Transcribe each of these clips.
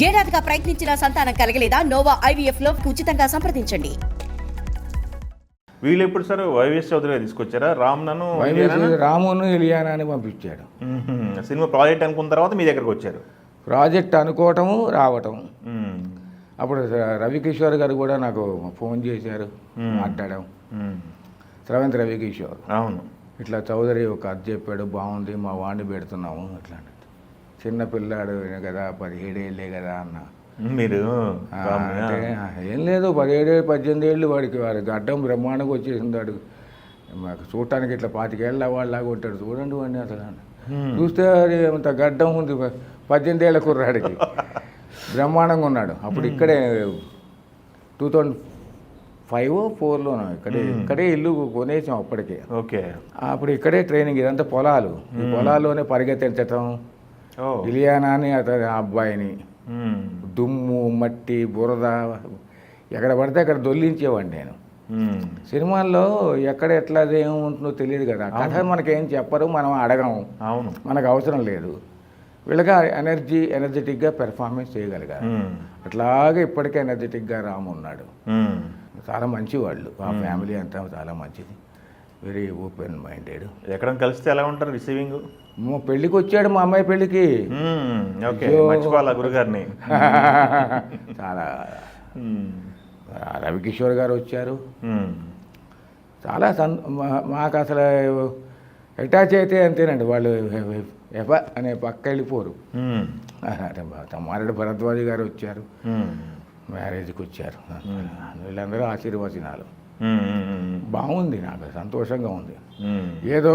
ఏడాదిగా ప్రయత్నించిన సంతానం కలగలేదా? Noah IVF లో ఉచితంగా సంప్రదించండి. వీళ్ళు ఎప్పుడు సార్ వైవిఎస్ చౌదరి తీసుకొచ్చారా? రామును ఇలియానా అని పంపించాడు. సినిమా ప్రాజెక్ట్ అనుకున్న తర్వాత మీ దగ్గరకు వచ్చారు. ప్రాజెక్ట్ అనుకోవటము రావటం. అప్పుడు రవికిషోర్ గారు కూడా నాకు ఫోన్ చేశారు, మాట్లాడాం. స్రవంతి రవికిషోర్, అవును, ఇట్లా చౌదరి ఒక కథ చెప్పాడు, బాగుంది, మా వాడిని పెడుతున్నాము అట్లా. చిన్న పిల్లాడు కదా, 17 ఏళ్ళే కదా అన్న. మీరు అంటే ఏం లేదు, 17 18 ఏళ్ళు వాడికి గడ్డం బ్రహ్మాండంగా వచ్చేసింది. వాడు మాకు చూడటానికి ఇట్లా 25 ఏళ్ళ వాళ్ళలాగా ఉంటాడు. చూడండి వాడిని అసలు చూస్తే అది అంత గడ్డం ఉంది. 18 ఏళ్ళ కుర్రాడికి బ్రహ్మాండంగా ఉన్నాడు. అప్పుడు ఇక్కడే 2005 4లోనో ఇక్కడే ఇల్లు కొనేసాం అప్పటికే. ఓకే. అప్పుడు ఇక్కడే ట్రైనింగ్. ఇదంతా పొలాలు, ఈ పొలాల్లోనే పరిగెత్తించటం. ఇలియానా అని అతని అబ్బాయిని దుమ్ము మట్టి బురద ఎక్కడ పడితే అక్కడ దొల్లించేవాడిని నేను. సినిమాల్లో ఎక్కడ ఎట్లా ఏముంటుందో తెలియదు కదా, కథ మనకేం చెప్పరు, మనం అడగము, అవును, మనకు అవసరం లేదు. వీళ్ళగా ఎనర్జెటిక్గా పెర్ఫార్మెన్స్ చేయగలిగారు. అట్లాగే ఇప్పటికే ఎనర్జెటిక్గా రాము ఉన్నాడు. చాలా మంచి వాళ్ళు, ఆ ఫ్యామిలీ అంతా చాలా మంచిది, వెరీ ఓపెన్ మైండెడ్. ఎక్కడ కలిస్తే ఎలా ఉంటారు రిసీవింగ్? పెళ్ళికి వచ్చాడు, మా అమ్మాయి పెళ్ళికి. మర్చిపోవాలా గురుగారిని. చాలా రవికిషోర్ గారు వచ్చారు. చాలా మాకు అసలు అటాచ్ అయితే అంతేనండి. వాళ్ళు అనే పక్క వెళ్ళిపోరు. మారెడు భరద్వాజి గారు వచ్చారు, మ్యారేజ్కి వచ్చారు. వీళ్ళందరూ ఆశీర్వచనాలు. బాగుంది, నాకు సంతోషంగా ఉంది. ఏదో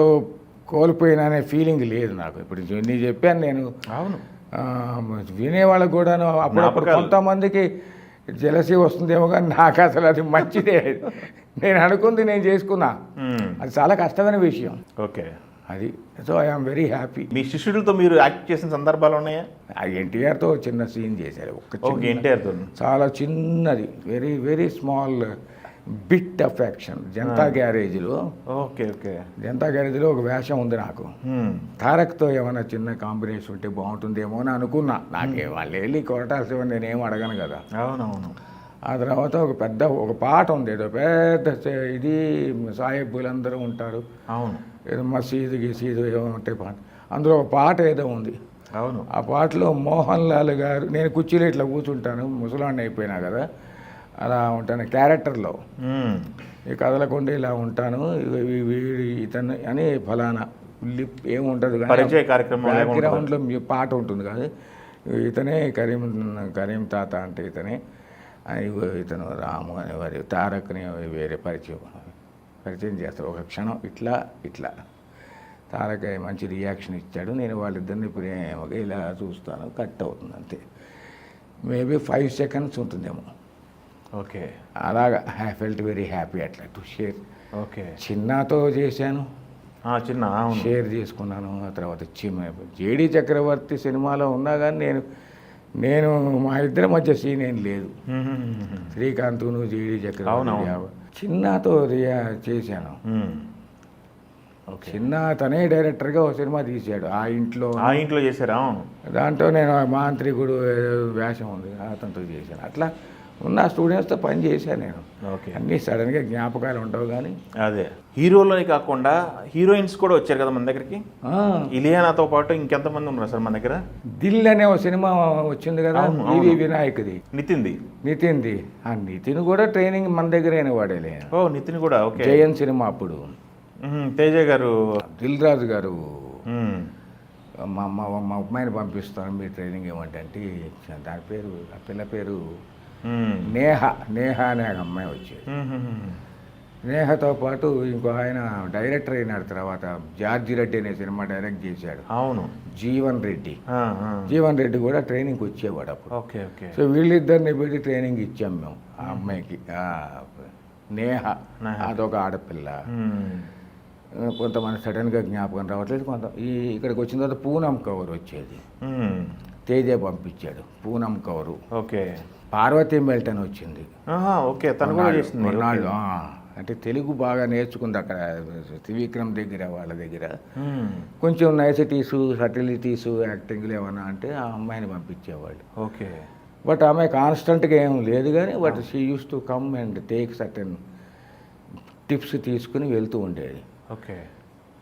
కోల్పోయినా అనే ఫీలింగ్ లేదు నాకు. ఇప్పుడు నీ చెప్పాను నేను. అవును, వినేవాళ్ళకు కూడాను అప్పుడప్పుడు కొంతమందికి జెలసీ వస్తుందేమో, కానీ నాకు అసలు అది మంచిదే. నేను అనుకుంది నేను చేసుకున్నా. అది చాలా కష్టమైన విషయం. ఓకే, అది. So I'm very happy. మీ శిష్యులతో మీరు యాక్ట్ చేసిన సందర్భాలు ఉన్నాయా? ఎన్టీఆర్తో చిన్న సీన్ చేశారు. ఎన్టీఆర్తో చాలా చిన్నది, very very small bit of action. జనతా గ్యారేజ్లో. Okay okay. జనతా గ్యారేజ్లో ఒక వేషం ఉంది నాకు. తారక్తో ఏమైనా చిన్న కాంబినేషన్ ఉంటే బాగుంటుందేమో అని అనుకున్నా. నాకే వాళ్ళు వెళ్ళి కొరటాల్సి నేనేం అడగను కదా. అవునవును. ఆ తర్వాత ఒక పాట ఉంది, ఏదో పెద్ద ఇది సాహెబ్బులందరూ ఉంటారు. అవును, ఏదో మసీదు గీసీదు ఏమో ఉంటే పాట, అందులో ఒక పాట ఏదో ఉంది. అవును. ఆ పాటలో మోహన్ లాల్ గారు, నేను కుర్చీలో ఇట్లా కూర్చుంటాను, ముసలాన్ని అయిపోయినా కదా, అలా ఉంటాను క్యారెక్టర్లో. ఈ కదలకుండా ఇలా ఉంటాను, వీడి ఇతను అని ఫలానా లిప్ ఏముంటుంది కానీ బ్యాక్గ్రౌండ్లో పాట ఉంటుంది కాదు. ఇతనే కరీం తాత అంటే ఇతనే, ఇతను రాము అనేవారు, తారక్ని వేరే పరిచయం చేస్తారు. ఒక క్షణం ఇట్లా తారక్ మంచి రియాక్షన్ ఇచ్చాడు. నేను వాళ్ళిద్దరిని ప్రేమగా ఇలా చూస్తాను, కట్ అవుతుంది అంతే. మేబీ 5 seconds ఉంటుందేమో. ఓకే. అలాగా ఐ ఫెల్ట్ వెరీ హ్యాపీ అట్లా టు షేర్. ఓకే. చిన్నతో చేశాను, షేర్ చేసుకున్నాను. ఆ తర్వాత జేడి చక్రవర్తి సినిమాలో ఉన్నా కానీ నేను మా ఇద్దరి మధ్య సీన్ ఏం లేదు. శ్రీకాంత్ను జేడి చక్రవర్తి చిన్నతో చేశాను. చిన్న తనే డైరెక్టర్గా ఒక సినిమా తీశాడు, ఆ ఇంట్లో చేశారా? దాంట్లో నేను మాంత్రికుడు వేషం ఉంది, అతనితో చేశాను. అట్లా ఉన్న స్టూడెంట్స్తో పని చేశాను నేను. ఓకే. అన్నీ సడన్గా జ్ఞాపకాలు ఉండవు కానీ. అదే హీరోలోనే కాకుండా హీరోయిన్స్ కూడా వచ్చారు కదా మన దగ్గరికి. ఇలియానాతో పాటు ఇంకెంతమంది ఉన్నారు సార్ మన దగ్గర? దిల్ అనే ఒక సినిమా వచ్చింది కదా, ఈవి వినాయక్ది, నితిన్ది. ఆ నితిన్ కూడా ట్రైనింగ్ మన దగ్గర అయిన వాడేలే. నితిన్ కూడా. ఓకే. జయన్ సినిమా అప్పుడు తేజ గారు, దిల్ రాజు గారు మా అమ్మాయిని పంపిస్తాను మీరు ట్రైనింగ్ ఇవ్వండి అంటే, దాని పేరు, ఆ పిల్ల పేరు నేహ అనే అమ్మాయి వచ్చేది. నేహతో పాటు ఇంకో ఆయన డైరెక్టర్ అయినాడు తర్వాత, జార్జి రెడ్డి అనే సినిమా డైరెక్ట్ చేశాడు. అవును, జీవన్ రెడ్డి కూడా ట్రైనింగ్కి వచ్చేవాడు అప్పుడు. Okay okay. సో వీళ్ళిద్దరిని పెట్టి ట్రైనింగ్ ఇచ్చాం మేము ఆ అమ్మాయికి. నేహ అదొక ఆడపిల్ల. కొంతమంది సడన్గా జ్ఞాపకం రావట్లేదు. ఇక్కడికి వచ్చిన తర్వాత పూనం కౌర్ వచ్చేది, తేజ పంపించాడు పూనం కౌరు. ఓకే. పార్వతీ మెల్టన్ వచ్చింది. ఓకే, తను కూడా చేసింది. అంటే తెలుగు బాగా నేర్చుకుంది అక్కడ త్రివిక్రమ్ దగ్గర వాళ్ళ దగ్గర. మ్మ్. కొంచెం నైసిటీసు సటిలిటీసు యాక్టింగ్లు ఏమన్నా అంటే ఆ అమ్మాయిని పంపించేవాళ్ళు. ఓకే. బట్ ఆమె కాన్స్టెంట్గా ఏం లేదు కానీ but she use to come and take certain tips తీసుకుని వెళ్తూ ఉండేది. ఓకే.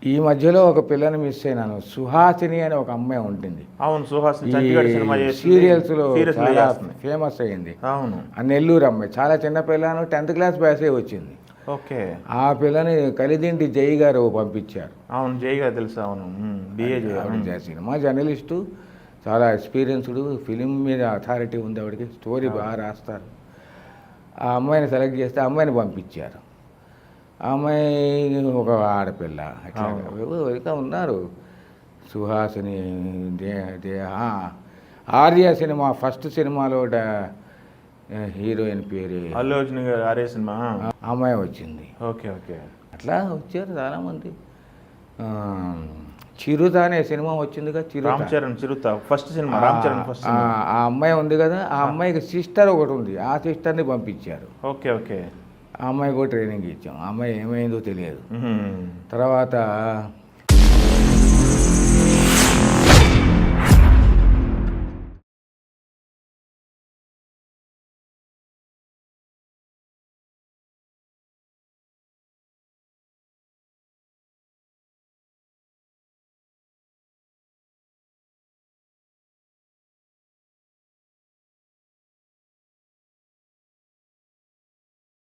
ఈ మధ్యలో ఒక పిల్లని మిస్ అయినాను, సుహాసిని అని ఒక అమ్మాయి ఉంటుంది. అవును, సుహాసిని చండీగఢ్ సినిమా సీరియల్స్లో సీరియస్లో చాలా చేస్తుంది. ఫేమస్ అయ్యింది. అవును. ఆ నెల్లూరు అమ్మాయి చాలా చిన్న పిల్లను, 10th క్లాస్ బ్యాసే వచ్చింది. ఓకే. ఆ పిల్లని కలిదింటి జై గారు పంపించారు. అవును, జైగా తెలుసు. అవును, బిఏ ఆవిడ సినిమా జర్నలిస్టు, చాలా ఎక్స్పీరియన్స్డ్, ఫిలిం మీద అథారిటీ ఉంది ఆవిడకి, స్టోరీ బాగా రాస్తారు. ఆ అమ్మాయిని సెలెక్ట్ చేస్తే ఆ అమ్మాయిని పంపించారు. ఆ అమ్మాయి ఒక ఆడపిల్ల అట్లా ఇంకా ఉన్నారు. సుహాసిని, ఆర్య సినిమా ఫస్ట్ సినిమాలో హీరోయిన్ పేరు అల్లు అర్జున్ గారు ఆరే సినిమా. ఆ అమ్మాయి వచ్చింది. ఓకే. ఓకే. అట్లా వచ్చారు చాలామంది. చిరుత అనే సినిమా వచ్చిందిగా, Ram Charan Chirutha first cinema, Ram Charan first cinema. ఆ అమ్మాయి ఉంది కదా, ఆ అమ్మాయికి సిస్టర్ ఒకటి ఉంది, ఆ సిస్టర్ని పంపించారు. ఓకే. ఓకే. ఆ అమ్మాయి కూడా ట్రైనింగ్ ఇచ్చాం. ఆ అమ్మాయి ఏమైందో తెలియదు. మ్మ్. తర్వాత